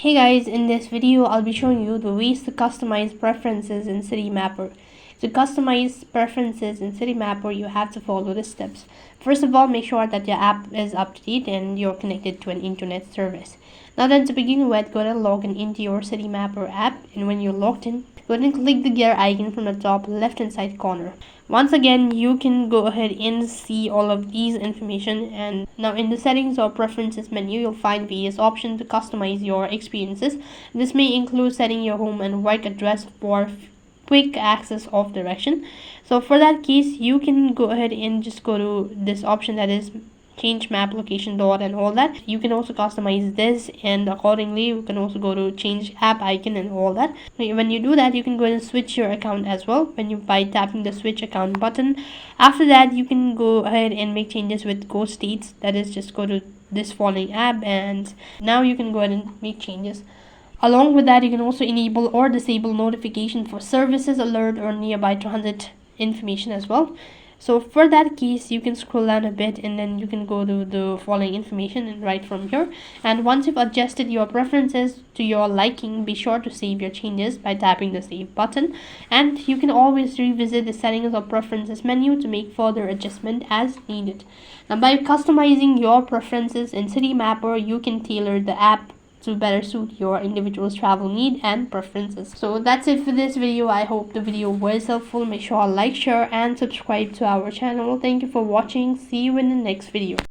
Hey guys, in this video I'll be showing you the ways to customize preferences in Citymapper. To customize preferences in Citymapper, you have to follow the steps. First of all, make sure that your app is up to date and you're connected to an internet service. Now then, to begin with, go ahead and log in into your Citymapper app, and when you're logged in, go ahead and click the gear icon from the top left hand side corner. Once again, you can go ahead and see all of these information, and now in the settings or preferences menu, you'll find various options to customize your experiences. This may include setting your home and work address for quick access of direction. So for that case, you can go ahead and just go to this option, that is change map location dot and all that. You can also customize this, and accordingly you can also go to change app icon and all that. When you do that, you can go and switch your account as well when you by tapping the switch account button. After that, you can go ahead and make changes with go states, that is just go to this following app, and now you can go ahead and make changes. Along with that, you can also enable or disable notification for services, alert, or nearby transit information as well. So for that case, you can scroll down a bit and then you can go to the following information and right from here. And once you've adjusted your preferences to your liking, be sure to save your changes by tapping the save button. And you can always revisit the settings or preferences menu to make further adjustment as needed. Now by customizing your preferences in Citymapper, you can tailor the app to better suit your individual's travel need and preferences. So that's it for this video. I hope the video was helpful. Make sure to like, share, and subscribe to our channel. Thank you for watching. See you in the next video.